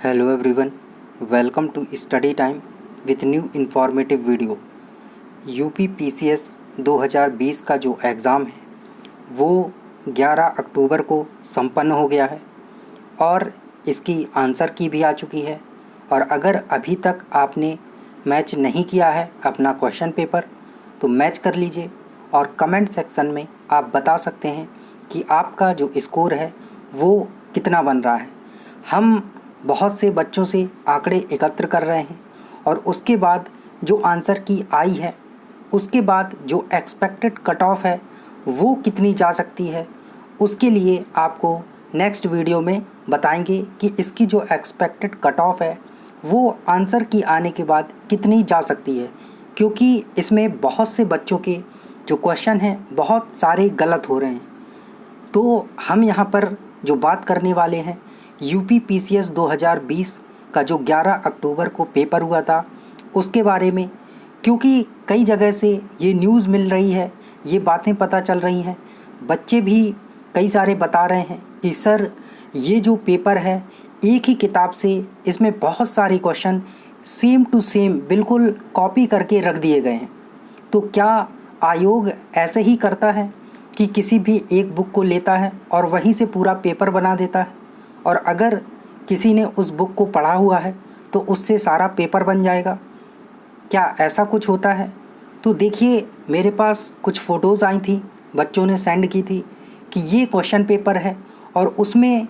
Hello everyone, welcome to study time with new informative video। UP PCS 2020 का जो exam है वो 11 अक्टूबर को संपन्न हो गया है और इसकी आंसर की भी आ चुकी है। और अगर अभी तक आपने मैच नहीं किया है अपना क्वेश्चन पेपर तो मैच कर लीजिए और कमेंट सेक्शन में आप बता सकते हैं कि आपका जो स्कोर है वो कितना बन रहा है। हम बहुत से बच्चों से आंकड़े एकत्र कर रहे हैं और उसके बाद जो आंसर की आई है उसके बाद जो एक्सपेक्टेड कट ऑफ है वो कितनी जा सकती है, उसके लिए आपको नेक्स्ट वीडियो में बताएंगे कि इसकी जो एक्सपेक्टेड कट ऑफ है वो आंसर की आने के बाद कितनी जा सकती है, क्योंकि इसमें बहुत से बच्चों के जो क्वेश्चन हैं बहुत सारे गलत हो रहे हैं। तो हम यहाँ पर जो बात करने वाले हैं यूपी पीसीएस 2020 का जो 11 अक्टूबर को पेपर हुआ था उसके बारे में, क्योंकि कई जगह से ये न्यूज़ मिल रही है, ये बातें पता चल रही हैं। बच्चे भी कई सारे बता रहे हैं कि सर ये जो पेपर है एक ही किताब से, इसमें बहुत सारे क्वेश्चन सेम टू सेम बिल्कुल कॉपी करके रख दिए गए हैं। तो क्या आयोग ऐसे ही करता है कि किसी भी एक बुक को लेता है और वहीं से पूरा पेपर बना देता है, और अगर किसी ने उस बुक को पढ़ा हुआ है तो उससे सारा पेपर बन जाएगा? क्या ऐसा कुछ होता है? तो देखिए, मेरे पास कुछ फ़ोटोज़ आई थी, बच्चों ने सेंड की थी कि ये क्वेश्चन पेपर है और उसमें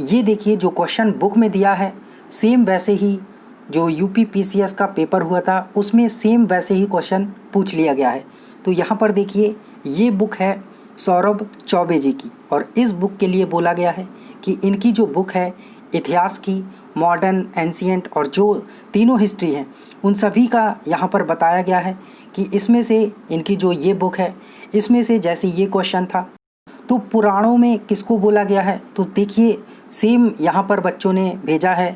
ये देखिए जो क्वेश्चन बुक में दिया है सेम वैसे ही जो यूपी पीसीएस का पेपर हुआ था उसमें सेम वैसे ही क्वेश्चन पूछ लिया गया है। तो यहाँ पर देखिए ये बुक है सौरभ चौबे जी की, और इस बुक के लिए बोला गया है कि इनकी जो बुक है इतिहास की, मॉडर्न, एंशिएंट और जो तीनों हिस्ट्री हैं उन सभी का यहाँ पर बताया गया है कि इसमें से इनकी जो ये बुक है इसमें से जैसे ये क्वेश्चन था तो पुराणों में किसको बोला गया है। तो देखिए सेम यहाँ पर बच्चों ने भेजा है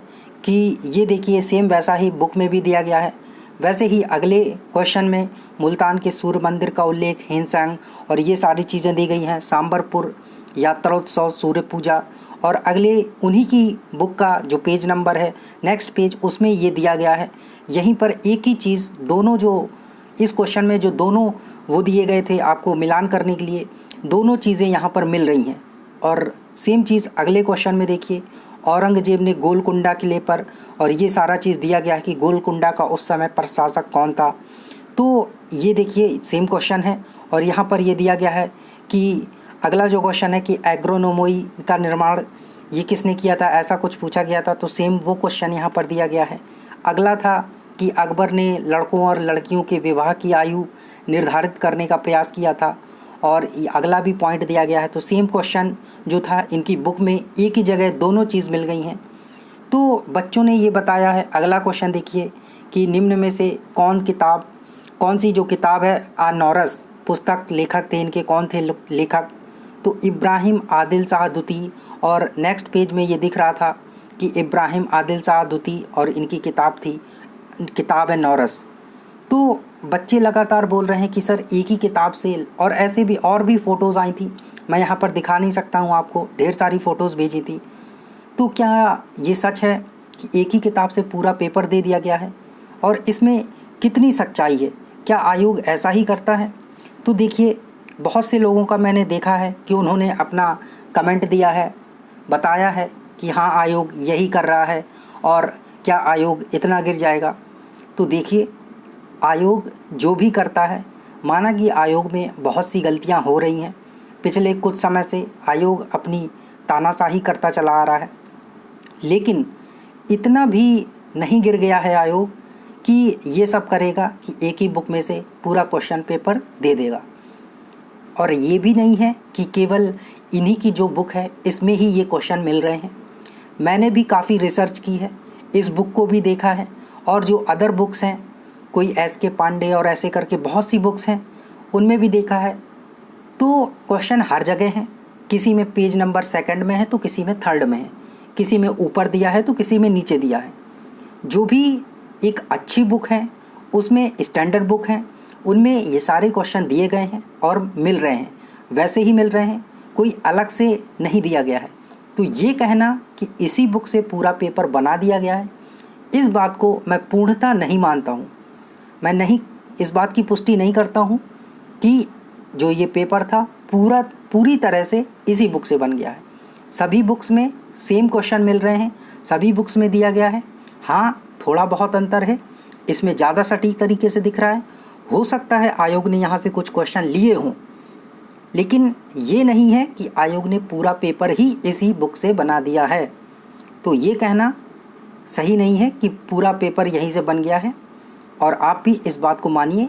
कि ये देखिए सेम वैसा ही बुक में भी दिया गया है। वैसे ही अगले क्वेश्चन में मुल्तान के सूर्य मंदिर का उल्लेख, हिंसैंग और ये सारी चीज़ें दी गई हैं, सांबरपुर यात्रोत्सव, सूर्य पूजा, और अगले उन्हीं की बुक का जो पेज नंबर है नेक्स्ट पेज उसमें ये दिया गया है। यहीं पर एक ही चीज़ दोनों जो इस क्वेश्चन में जो दोनों वो दिए गए थे आपको मिलान करने के लिए, दोनों चीज़ें यहाँ पर मिल रही हैं। और सेम चीज़ अगले क्वेश्चन में देखिए, औरंगजेब ने गोलकुंडा किले पर, और ये सारा चीज़ दिया गया है कि गोलकुंडा का उस समय प्रशासक कौन था। तो ये देखिए सेम क्वेश्चन है और यहाँ पर ये दिया गया है कि अगला जो क्वेश्चन है कि एग्रोनोमोई का निर्माण ये किसने किया था, ऐसा कुछ पूछा गया था। तो सेम वो क्वेश्चन यहाँ पर दिया गया है। अगला था कि अकबर ने लड़कों और लड़कियों के विवाह की आयु निर्धारित करने का प्रयास किया था, और अगला भी पॉइंट दिया गया है। तो सेम क्वेश्चन जो था इनकी बुक में एक ही जगह दोनों चीज़ मिल गई हैं। तो बच्चों ने ये बताया है। अगला क्वेश्चन देखिए कि निम्न में से कौन सी जो किताब है नौरस पुस्तक लेखक थे, इनके कौन थे लेखक। तो इब्राहिम आदिल शाह दुती, और नेक्स्ट पेज में ये दिख रहा था कि इब्राहिम आदिल शाह दुती और इनकी किताब है नौरस। तो बच्चे लगातार बोल रहे हैं कि सर एक ही किताब से, और ऐसे भी और भी फ़ोटोज़ आई थी, मैं यहाँ पर दिखा नहीं सकता हूँ आपको, ढेर सारी फ़ोटोज़ भेजी थी। तो क्या ये सच है कि एक ही किताब से पूरा पेपर दे दिया गया है, और इसमें कितनी सच्चाई है? क्या आयोग ऐसा ही करता है? तो देखिए बहुत से लोगों का मैंने देखा है कि उन्होंने अपना कमेंट दिया है, बताया है कि हाँ आयोग यही कर रहा है, और क्या आयोग इतना गिर जाएगा। तो देखिए आयोग जो भी करता है, माना कि आयोग में बहुत सी गलतियां हो रही हैं, पिछले कुछ समय से आयोग अपनी तानाशाही करता चला आ रहा है, लेकिन इतना भी नहीं गिर गया है आयोग कि ये सब करेगा कि एक ही बुक में से पूरा क्वेश्चन पेपर दे देगा। और ये भी नहीं है कि केवल इन्हीं की जो बुक है इसमें ही ये क्वेश्चन मिल रहे हैं। मैंने भी काफ़ी रिसर्च की है, इस बुक को भी देखा है, और जो अदर बुक्स हैं, कोई SK पांडे और ऐसे करके बहुत सी बुक्स हैं, उनमें भी देखा है। तो क्वेश्चन हर जगह हैं, किसी में पेज नंबर सेकंड में है तो किसी में थर्ड में है, किसी में ऊपर दिया है तो किसी में नीचे दिया है। जो भी एक अच्छी बुक है, उसमें स्टैंडर्ड बुक हैं, उनमें ये सारे क्वेश्चन दिए गए हैं और मिल रहे हैं, वैसे ही मिल रहे हैं, कोई अलग से नहीं दिया गया है। तो ये कहना कि इसी बुक से पूरा पेपर बना दिया गया है, इस बात को मैं पूर्णतः नहीं मानता हूँ। मैं इस बात की पुष्टि नहीं करता हूँ कि जो ये पेपर था पूरी तरह से इसी बुक से बन गया है। सभी बुक्स में सेम क्वेश्चन मिल रहे हैं, सभी बुक्स में दिया गया है। हाँ, थोड़ा बहुत अंतर है, इसमें ज़्यादा सटीक तरीके से दिख रहा है। हो सकता है आयोग ने यहाँ से कुछ क्वेश्चन लिए हों, लेकिन ये नहीं है कि आयोग ने पूरा पेपर ही इसी बुक से बना दिया है। तो ये कहना सही नहीं है कि पूरा पेपर यहीं से बन गया है। और आप भी इस बात को मानिए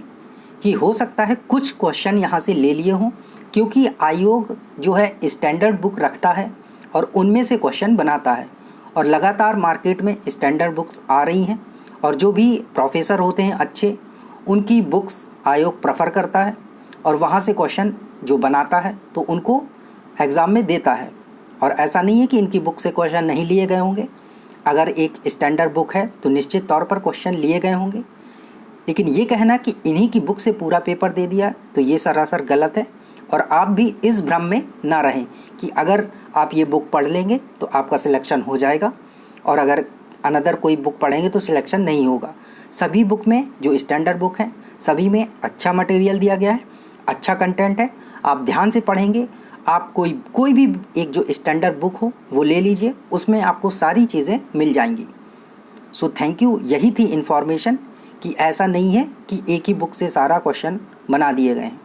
कि हो सकता है कुछ क्वेश्चन यहाँ से ले लिए हों, क्योंकि आयोग जो है स्टैंडर्ड बुक रखता है और उनमें से क्वेश्चन बनाता है। और लगातार मार्केट में स्टैंडर्ड बुक्स आ रही हैं, और जो भी प्रोफेसर होते हैं अच्छे, उनकी बुक्स आयोग प्रेफर करता है और वहाँ से क्वेश्चन जो बनाता है तो उनको एग्ज़ाम में देता है। और ऐसा नहीं है कि इनकी बुक से क्वेश्चन नहीं लिए गए होंगे। अगर एक स्टैंडर्ड बुक है तो निश्चित तौर पर क्वेश्चन लिए गए होंगे। लेकिन ये कहना कि इन्हीं की बुक से पूरा पेपर दे दिया, तो ये सरासर गलत है। और आप भी इस भ्रम में ना रहें कि अगर आप ये बुक पढ़ लेंगे तो आपका सिलेक्शन हो जाएगा, और अगर अनदर कोई बुक पढ़ेंगे तो सिलेक्शन नहीं होगा। सभी बुक में जो स्टैंडर्ड बुक हैं, सभी में अच्छा मटेरियल दिया गया है, अच्छा कंटेंट है। आप ध्यान से पढ़ेंगे, आप कोई भी एक जो स्टैंडर्ड बुक हो वो ले लीजिए, उसमें आपको सारी चीज़ें मिल जाएंगी। So thank you. यही थी इन्फॉर्मेशन कि ऐसा नहीं है कि एक ही बुक से सारा क्वेश्चन बना दिए गए हैं।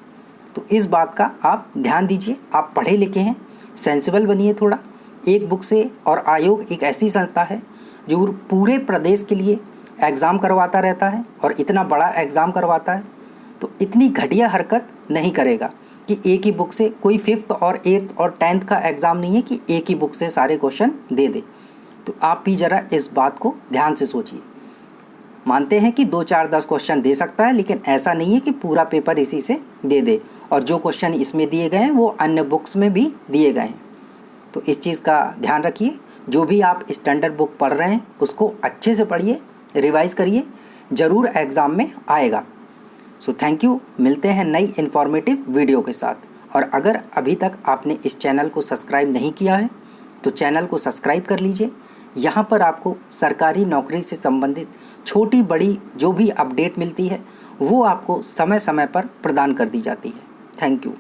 तो इस बात का आप ध्यान दीजिए। आप पढ़े लिखे हैं, सेंसिबल बनिए थोड़ा। एक बुक से, और आयोग एक ऐसी संस्था है जो पूरे प्रदेश के लिए एग्ज़ाम करवाता रहता है, और इतना बड़ा एग्ज़ाम करवाता है, तो इतनी घटिया हरकत नहीं करेगा कि एक ही बुक से, कोई 5th और 8th और 10th का एग्ज़ाम नहीं है कि एक ही बुक से सारे क्वेश्चन दे दे। तो आप भी ज़रा इस बात को ध्यान से सोचिए। मानते हैं कि 2, 4, 10 क्वेश्चन दे सकता है, लेकिन ऐसा नहीं है कि पूरा पेपर इसी से दे दे। और जो क्वेश्चन इसमें दिए गए हैं वो अन्य बुक्स में भी दिए गए हैं। तो इस चीज़ का ध्यान रखिए। जो भी आप स्टैंडर्ड बुक पढ़ रहे हैं उसको अच्छे से पढ़िए, रिवाइज़ करिए, ज़रूर एग्ज़ाम में आएगा। So thank you. मिलते हैं नई इन्फॉर्मेटिव वीडियो के साथ। और अगर अभी तक आपने इस चैनल को सब्सक्राइब नहीं किया है तो चैनल को सब्सक्राइब कर लीजिए। यहाँ पर आपको सरकारी नौकरी से संबंधित छोटी बड़ी जो भी अपडेट मिलती है वो आपको समय समय पर प्रदान कर दी जाती है। Thank you.